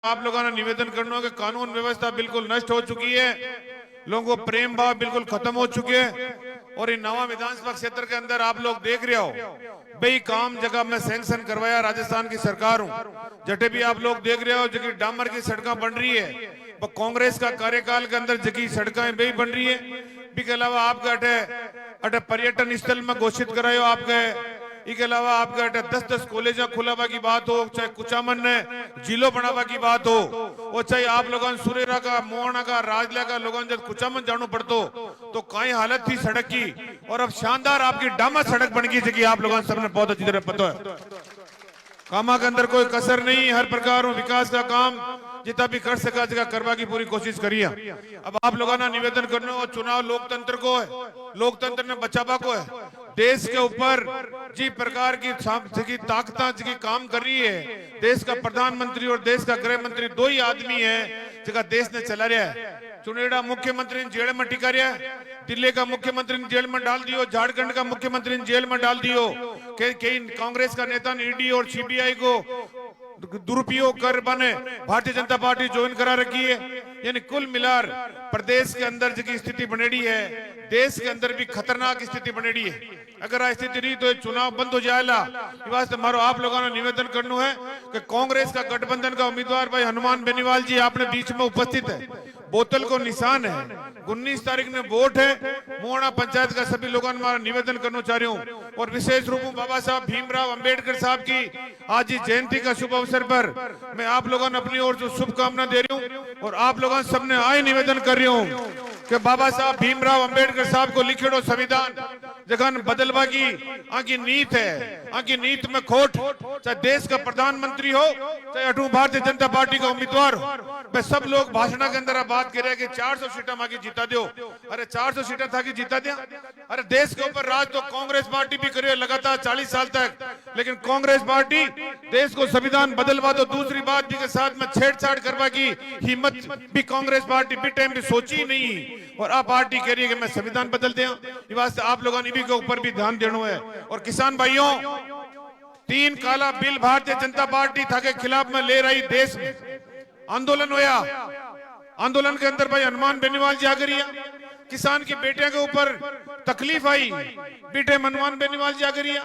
आप लोगों ने निवेदन करना है कि कानून व्यवस्था बिल्कुल नष्ट हो चुकी है, लोगों को प्रेम भाव बिल्कुल खत्म हो चुके हैं। और इन नवा विधानसभा क्षेत्र के अंदर आप लोग देख रहे हो भाई काम जगह में सैंक्शन करवाया राजस्थान की सरकार हूं, जटे भी आप लोग देख रहे हो जगह डामर की सड़कें बन रही है, कांग्रेस का कार्यकाल के अंदर जगह सड़कें भी बन रही है। इसके अलावा आपका अटे अटे पर्यटन स्थल में घोषित करायो आपके, इसके अलावा आपके अटे 10-10 कॉलेज खुलावा की बात हो, चाहे कुचामन ने जिलो बनावा की बात हो, और चाहे आप लोगों सुरेरा का मोहना का राजला का लोगों जब कुचामन जानो पड़तो तो कई हालत थी सड़क की, और अब शानदार आपकी डामर सड़क बन गई जगह आप लोगों सबने बहुत अच्छी तरह पता है। कामा के अंदर कोई कसर नहीं, हर प्रकार विकास का काम जितना भी कर सका जगह करवा की पूरी कोशिश करिए। अब आप लोगों ने निवेदन करना और चुनाव लोकतंत्र को है, लोकतंत्र ने बचावा को है, देश के ऊपर जी प्रकार की ताकत जी काम कर रही है। देश का प्रधानमंत्री और देश का गृह मंत्री दो ही आदमी है जगह देश ने चला रहा है। चुनेड़ा मुख्यमंत्री जेल में टिका रहा है, दिल्ली का मुख्यमंत्री जेल में डाल दियो, झारखंड का मुख्यमंत्री जेल में डाल दियो, कई कांग्रेस का नेता ने ईडी और सीबीआई को दुरुपयोग कर बने भारतीय जनता पार्टी ज्वाइन करा रखी है। यानी कुल मिलाकर प्रदेश के अंदर जो स्थिति बनेड़ी है, देश के अंदर भी खतरनाक स्थिति बनेड़ी है। अगर आ स्थिति रही तो चुनाव बंद हो जाएगा। वास्ते मारो आप लोगों ने निवेदन करना है कि कांग्रेस का गठबंधन का उम्मीदवार भाई हनुमान बेनीवाल जी आपने बीच में उपस्थित है, बोतल को निशान है, 19 तारीख में वोट है। मोहना पंचायत का सभी लोगों ने निवेदन करना चाह रही हूँ, और विशेष रूप में बाबा साहब भीमराव अंबेडकर साहब की आज ही जयंती का शुभ अवसर पर मैं आप लोगों ने अपनी ओर से शुभकामना दे रही हूँ, और आप लोगों सबने आए निवेदन कर रही हूँ कि बाबा साहब भीमराव अंबेडकर साहब को लिखेड़ो संविधान जगह बदलवा की आकी नीत है, आकी नीत में खोट, चाहे देश का प्रधानमंत्री हो चाहे अटू भारतीय जनता पार्टी का उम्मीदवार हो। मैं सब लोग भाषण के अंदर बात कर रहे हैं कि 400 सीटा मांगी जीता दो, अरे 400 सीटा था कि जीता दिया। अरे देश के ऊपर राज तो कांग्रेस पार्टी भी करे लगातार 40 साल तक, लेकिन कांग्रेस पार्टी देश को संविधान बदलवा दो दूसरी बात के साथ में छेड़छाड़ करवा की हिम्मत भी कांग्रेस पार्टी भी टाइम भी सोची नहीं, और आप पार्टी कह रही है कि मैं संविधान बदल दिया। ये वास्ते आप लोगों ने भी के ऊपर भी ध्यान देना है। और किसान भाइयों, 3 काला बिल भारतीय जनता पार्टी था के खिलाफ में ले रही, देश में आंदोलन होया, आंदोलन के अंदर भाई हनुमान बेनीवाल जी आ गई, किसान की बेटियों के ऊपर तकलीफ आई, बेटे हनुमान बेनीवाल जी आ गई।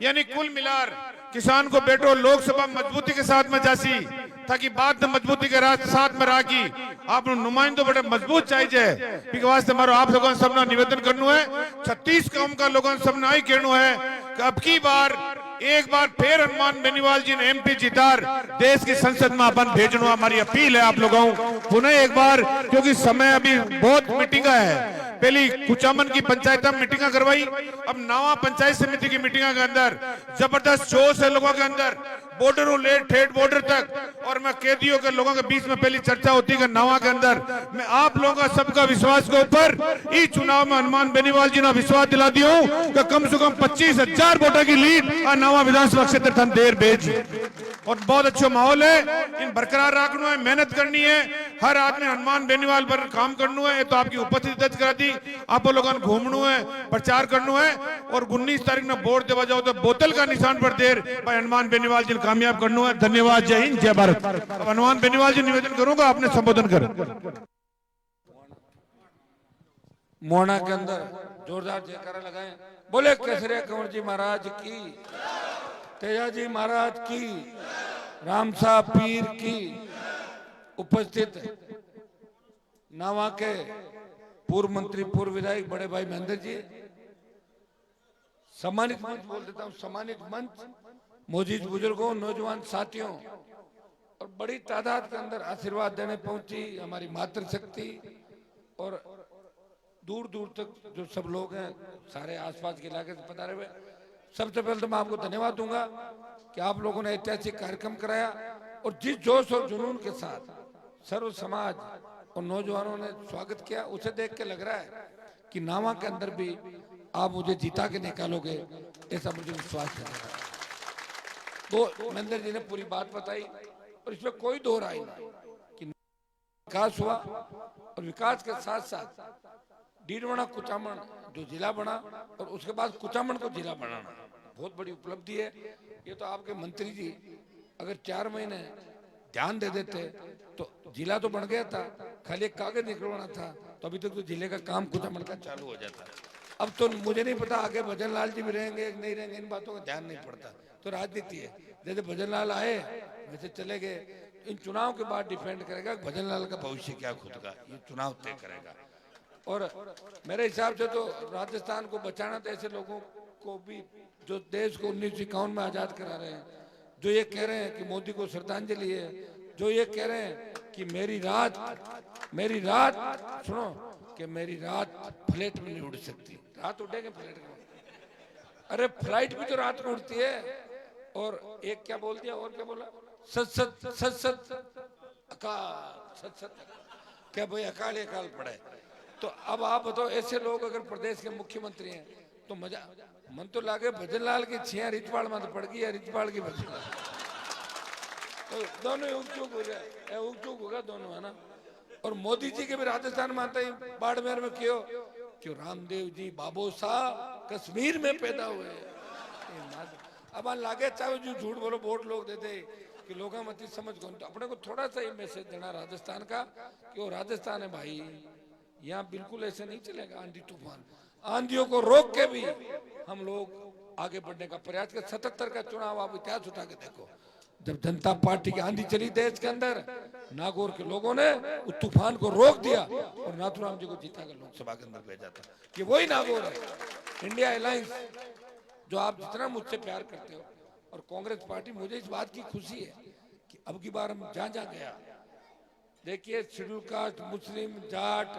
यानी कुल मिलाकर किसान को बेटो लोकसभा मजबूती के साथ में जासी, ताकि बात में मजबूती के साथ में राखी आप नुमाइंदों बड़े मजबूत चाहिए। वास्ते हमारो आप लोगों ने सबने निवेदन करना है, 36 कौम का लोगों ने सबने आई कहना है कि अब की बार एक बार फिर हनुमान बेनीवाल जी ने एमपी जितार देश की संसद में अपन भेजना हमारी अपील है आप लोगों पुनः एक बार, क्योंकि समय अभी बहुत मीटिंग है। पहली कुचामन की पंचायत में मीटिंग करवाई, अब नवा पंचायत समिति की मीटिंग के अंदर जबरदस्त जोश है लोगों के अंदर, बॉर्डरों ले ठेठ बॉर्डर तक। और मैं कैदियों के लोगों के बीच में पहली चर्चा होती है नवा के अंदर, मैं आप लोगों का सबका विश्वास के ऊपर इस चुनाव में हनुमान बेनीवाल जी ने विश्वास दिला दिया हूं कि कम से कम 25,000 वोटों की लीड नवा विधानसभा क्षेत्र थन देर भेज, और बहुत अच्छा माहौल है। इन बरकरार रखना है, मेहनत करनी है, हर आदमी हनुमान बेनीवाल पर काम करना है। तो आपकी उपस्थिति दर्ज करा दी, आप लोगों ने घूमना है, प्रचार करना है, और 19 तारीख में वोट देवा जाओ तो बोतल का निशान पर देर भाई हनुमान बेनीवाल जी कामयाब करना है। धन्यवाद, जय हिंद, जय भारत। अब हनुमान बेनीवाल जी निवेदन करूंगा, आपने संबोधन कर। मोहना के अंदर जोरदार जयकारा लगाएं, बोले केसरिया कंवर जी महाराज की, तेजा जी महाराज की, रामसा पीर की। उपस्थित नावा के पूर्व मंत्री पूर्व विधायक बड़े भाई महेंद्र जी, सम्मानित मंच बोल देता हूं, सम्मानित मंच, मौजूद बुजुर्गों, नौजवान साथियों, और बड़ी तादाद के अंदर आशीर्वाद देने पहुंची हमारी मातृशक्ति, और दूर दूर तक जो सब लोग हैं सारे आसपास के इलाके से पधारे हुए। सबसे पहले तो मैं आपको धन्यवाद दूंगा कि आप लोगों ने ऐतिहासिक कार्यक्रम कराया, और जिस जोश और जुनून के साथ सर्व समाज और नौजवानों ने स्वागत किया, उसे देख के लग रहा है कि नावा के अंदर भी आप मुझे जीता के निकालोगे, ऐसा मुझे विश्वास है। तो महेंद्र जी ने पूरी बात बताई, और इसमें कोई दो राय नहीं कि विकास हुआ, और विकास के साथ साथ डीडवाना कुचामन जो जिला बना, और उसके बाद कुचामन को जिला बनाना बहुत बड़ी उपलब्धि है। ये तो आपके मंत्री जी अगर 4 महीने ध्यान दे देते तो जिला तो बन गया था, खाली एक कागज निकलवाना था, तो अभी तक तो जिले का काम कुछ अमल का चालू हो जाता। अब तो मुझे नहीं पता आगे भजन लाल जी भी रहेंगे नहीं रहेंगे, इन बातों का ध्यान नहीं पड़ता, तो राजनीति है। जैसे भजन लाल आए वैसे चले गए, इन चुनाव के बाद डिपेंड करेगा भजन लाल का भविष्य क्या खुद का, ये चुनाव तय करेगा। और मेरे हिसाब से तो राजस्थान को बचाना तो ऐसे लोगों को भी जो देश को 1951 में आजाद करा रहे हैं, जो ये कह रहे हैं कि मोदी को श्रद्धांजलि है, जो ये कह रहे हैं कि मेरी रात सुनो कि मेरी रात फ्लाइट में नहीं उड़ सकती, रात उड़ेंगे फ्लाइट में, अरे फ्लाइट भी तो रात को उड़ती है। और एक क्या बोल दिया, और क्या बोला, सत सत सत सत अकाल, सत सत क्या भाई अकाल अकाल पड़े। तो अब आप बताओ ऐसे लोग अगर प्रदेश के मुख्यमंत्री हैं तो मजा मन तो लागे भजन लाल की छिया रिचवाड़ में तो पड़ गई है, रिचवाड़ की भजन लाल तो दोनों उगचूक हो गया, उगचूक होगा दोनों, है ना। और मोदी जी के भी राजस्थान में आते ही बाड़मेर में क्यों रामदेव जी बाबू साहब कश्मीर में पैदा हुए। अब लागे चाहे जो झूठ बोलो वोट लोग देते कि लोग मत समझ कौन, तो अपने को थोड़ा सा ही मैसेज देना राजस्थान का कि वो राजस्थान है भाई, यहाँ बिल्कुल ऐसे नहीं चलेगा। आंधी तूफान आंधियों को रोक के भी हम लोग आगे बढ़ने का प्रयास कर। 77 का चुनाव आप इतिहास उठा के देखो, जब जनता पार्टी की आंधी चली देश के अंदर, नागौर के लोगों ने उस तूफान को रोक दिया और नाथुराम जी को जीता कर लोकसभा के अंदर भेजा था। कि वही नागौर है इंडिया अलायंस जो आप जितना मुझसे प्यार करते हो। और कांग्रेस पार्टी, मुझे इस बात की खुशी है कि अब की बार हम जहां जहां गया, देखिए शेड्यूल कास्ट, मुस्लिम, जाट,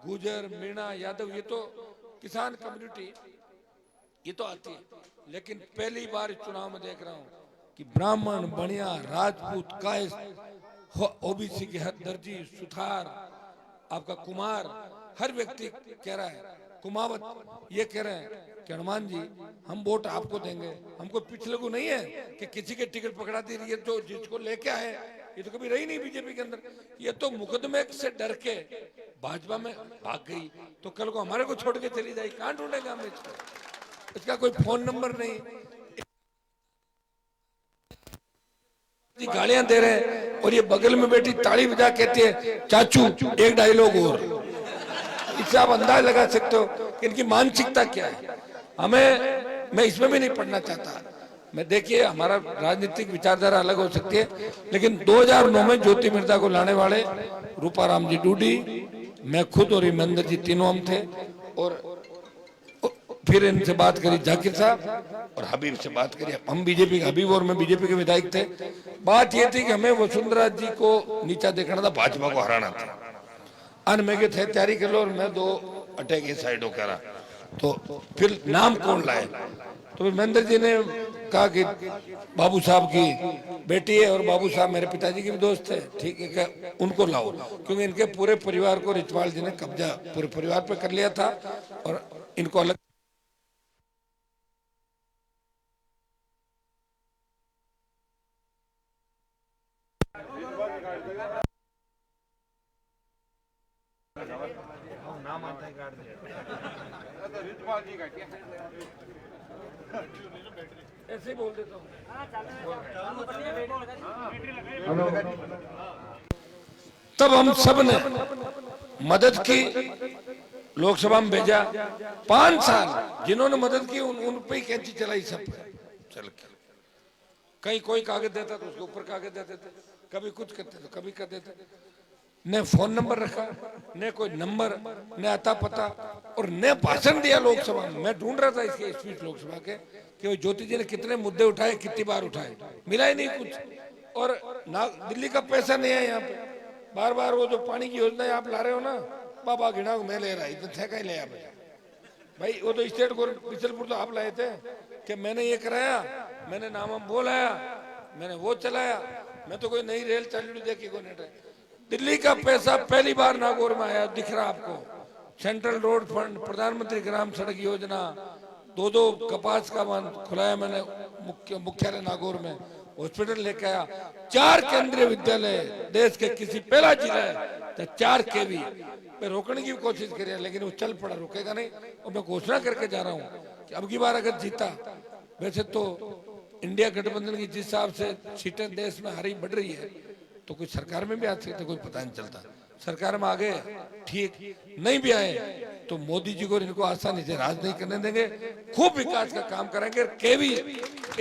गुजर, मीणा, यादव, ये तो किसान कम्युनिटी ये तो आती है, लेकिन पहली बार इस चुनाव में देख रहा हूं कि ब्राह्मण, बनिया, राजपूत, कायस्थ, ओबीसी के हद दर्जी, सुथार, आपका कुमार, हर व्यक्ति कह रहा है, कुमावत ये कह रहे हैं कि हनुमान जी हम वोट आपको देंगे। हमको पिछले को नहीं है कि किसी के टिकट पकड़ा दी रही है, तो जिसको लेके आए, ये तो कभी रही नहीं बीजेपी के अंदर। ये तो मुकदमे से डर के भाजपा में भाग गई, तो कल को हमारे को छोड़ के चली जाएगी, कहां ढूंढेगा हम इसको, इसका कोई फोन नंबर नहीं, गालियां दे रहे हैं। और ये बगल में बैठी ताली बजा कहती है चाचू एक डायलॉग और, इससे आप अंदाज लगा सकते हो कि इनकी मानसिकता क्या है। मैं इसमें भी नहीं पढ़ना चाहता। मैं देखिए हमारा राजनीतिक विचारधारा अलग हो सकती है, लेकिन 2009 में ज्योति मिर्जा को लाने वाले रूपाराम जी डूडी, मैं खुद और हिमेंद्र जी तीनों हम थे। और फिर इनसे बात करी जाकिर साहब और हबीब से बात करी, हम बीजेपी के, हबीब और मैं बीजेपी के विधायक थे। बात ये थी कि हमें वसुंधरा जी को नीचा देखना था, भाजपा को हराना था। अन में थे तैयारी कर लो और मैं 2 अटैक साइड हो करा, तो फिर नाम कौन लाए, तो महेंद्र जी ने कहा कि बाबू साहब की बेटी है और बाबू साहब मेरे पिताजी के भी दोस्त थे, ठीक है उनको लाओ, क्योंकि इनके पूरे परिवार को रिचवाल जी ने कब्जा पूरे परिवार पे कर लिया था और इनको अलग ऐसे ही बोल देता हूँ। तब हम सब ने मदद की, लोकसभा में भेजा। 5 साल जिन्होंने मदद की उन पे ही कैंची चलाई सब चल के। कहीं कोई कागज देता तो उसके ऊपर कागज देते थे, कभी कुछ करते तो कभी कर देते, न फोन नंबर रखा, न कोई नंबर, न आता पता, और न भाषण दिया लोकसभा में। मैं ढूंढ रहा था इसके स्पीच लोकसभा के कि वो ज्योति जी ने कितने मुद्दे उठाए, कितनी बार उठाए, मिला ही नहीं कुछ। और ना दिल्ली का पैसा नहीं है यहाँ पे, बार बार वो जो पानी की योजना आप ला रहे हो ना, बाबा घिना मैं ले रहा, इतना थे कहीं ले आ भाई, वो तो स्टेट गवर्नमेंट बिचलपुर तो आप लाए थे कि मैंने ये कराया, मैंने नाम बोलाया, मैंने वो चलाया, मैं तो कोई नई रेल चली देखी को नहीं। दिल्ली का पैसा पहली बार नागौर में आया, दिख रहा आपको, सेंट्रल रोड फंड, प्रधानमंत्री ग्राम सड़क योजना, 2 कपास का वन खुलाया मैंने मुख्यालय नागौर में, हॉस्पिटल लेके आया, 4 केंद्रीय विद्यालय देश के किसी पहला जिला है तो 4 केवी पे रोकने की कोशिश करी, लेकिन वो चल पड़ा, रुकेगा नहीं। और मैं घोषणा करके जा रहा हूँ कि अब की बार अगर जीता, वैसे तो इंडिया गठबंधन की जिस हिसाब से सीटें देश में हारी बढ़ रही है, तो कोई सरकार में भी आ सकते, कोई पता नहीं चलता। सरकार में आगे ठीक, नहीं भी आए तो मोदी जी को इनको आसानी से राज नहीं करने देंगे, खूब विकास का काम करेंगे। केवी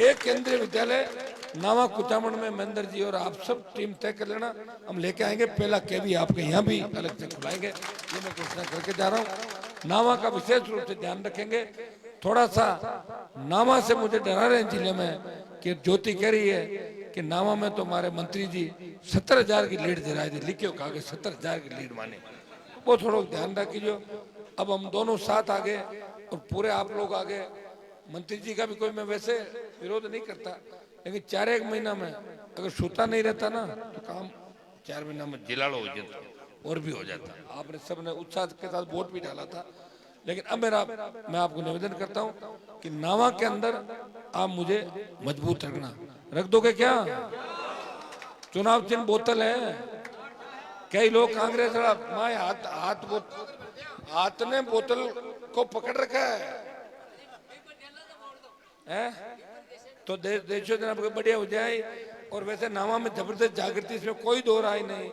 एक केंद्रीय विद्यालय नावा कुचामण में महेंद्र जी और आप सब टीम तय कर लेना, हम लेके आएंगे। पहला केवी आपके यहाँ भी अलग से खुलाएंगे, ये मैं घोषणा करके जा रहा हूँ। नावा का विशेष रूप से ध्यान रखेंगे। थोड़ा सा नावा से मुझे डरा रहे हैं जिले में कि ज्योति कह रही है कि नावा में तो हमारे मंत्री जी 70,000 की लीड दे रहा है, लिखियो कहा कि 70,000 की लीड माने, वो थोड़ा ध्यान रखिए। अब हम दोनों साथ आगे और पूरे आप लोग आगे। मंत्री जी का भी कोई मैं वैसे विरोध नहीं करता, लेकिन 4-1 महीना में अगर सूता नहीं रहता ना तो काम 4 महीना में जिलाड़ो हो जाता और भी हो जाता। आपने सबने उत्साह के साथ वोट भी डाला था, लेकिन अब मैं आपको निवेदन करता हूं कि नावा के अंदर आप मुझे मजबूत रख दोगे क्या? चुनाव चिन्ह बोतल है। कई लोग कांग्रेस माए हाथ ने बोतल को पकड़ रखा है? तो देशो जनाब बढ़िया हो जाए। और वैसे नावा में जबरदस्त जागृति, इसमें कोई दो राय नहीं।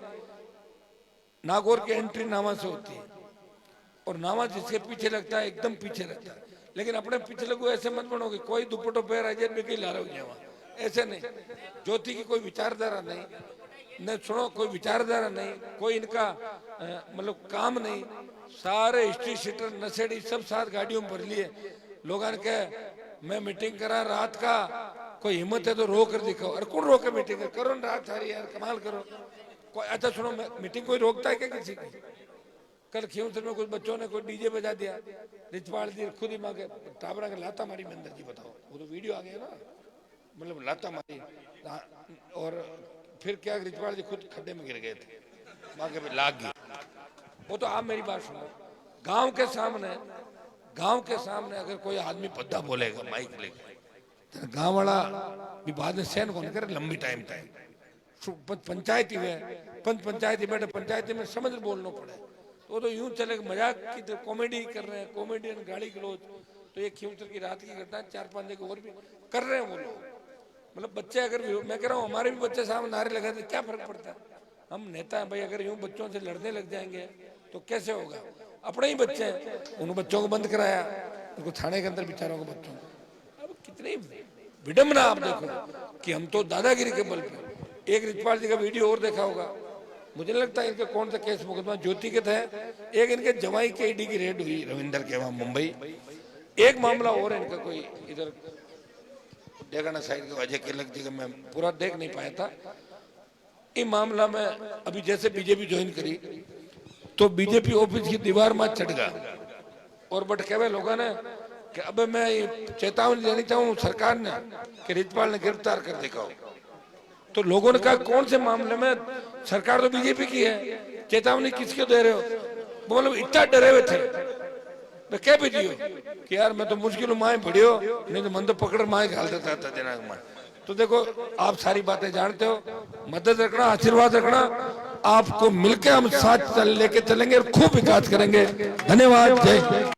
नागौर की एंट्री नावा से होती है और नावा जिसके पीछे लगता है एकदम पीछे रहता है। लेकिन अपने पीछे लगो ऐसे मत बनो कि कोई दुपट्टो पैर आ जाए कहीं ला रहे हो, ऐसे नहीं। ज्योति की कोई विचारधारा नहीं, न सुनो कोई विचारधारा नहीं, कोई इनका मतलब काम नहीं। सारे हिस्ट्री सीटर नशेड़ी सब साथ गाड़ियों में भर लिए। लोगों ने कहा मैं मीटिंग करा रात का, कोई हिम्मत है तो रो कर दिखाओ। अरे कौन रोके मीटिंग करो न रात सारी यार, कमाल करो। कोई अच्छा सुनो, मीटिंग कोई रोकता है क्या किसी की? कल खींवसर में कुछ बच्चों ने कोई डीजे बजा दिया, रिचपाल दी खुद ही मांगे टाबरा के लाता मारी महेंद्र जी, बताओ वो तो वीडियो आ गया ना, मतलब लाता मारी। और फिर क्या रिचपाल जी खुद खड्डे में गिर गए थे, मांगे पे लाग गई। वो तो आप मेरी बात सुनो, गांव के सामने अगर कोई आदमी पद्दा बोलेगा माइक लेकर, गांव वाला भी बाद में सहन कौन करे लंबी टाइम पंचायती में पंचायती बैठे, पंचायती में समझ बोलना पड़े। वो तो यूं चले मजाक की तो कॉमेडी कर रहे हैं, कॉमेडियन गाली गलौज। तो ये खींवसर की रात की घटना 4-5 जगह और भी कर रहे हैं वो लोग। मतलब बच्चे अगर मैं कह रहा हूँ हमारे भी बच्चे सामने नारे लगाते क्या फर्क पड़ता है? हम नेता हैं भाई, अगर यूं बच्चों से लड़ने लग जाएंगे तो कैसे होगा? अपने ही बच्चे हैं, उन बच्चों को बंद कराया, उनको थाने के अंदर बेचारों को बच्चों को। अब कितनी विडम्बना आप देखो कि हम तो दादागिरी के बल पे। एक रिचपाल जी का वीडियो और देखा होगा, मुझे लगता है इनके कौन सा केस मुकदमा ज्योति के थे, एक इनके जवाई के ईडी की रेड हुई रविंदर के वहां मुंबई। एक मामला और है इनका कोई इधर डेगाना साइड के अजय के लग जगह मैं पूरा देख नहीं पाया था। इस मामला में अभी जैसे बीजेपी ज्वाइन करी तो बीजेपी ऑफिस की दीवार में चढ़ गया और बट कहे लोगों ने कि अब मैं चेतावनी देनी चाहूँ सरकार ने कि रिचपाल ने गिरफ्तार कर दिखाओ। तो लोगों ने कहा कौन से मामले में? सरकार तो बीजेपी की है, चेतावनी किसको दे रहे हो? बोलो इतना डरे हुए थे मैं कह भी दियो कि यार मैं तो मुश्किल माए बढ़ियो, नहीं तो मन तो पकड़ माए घाल देता था दिनांक में। तो देखो आप सारी बातें जानते हो, मदद रखना, आशीर्वाद रखना, आपको मिलकर हम साथ लेके चलेंगे और खूब विकास करेंगे। धन्यवाद। जय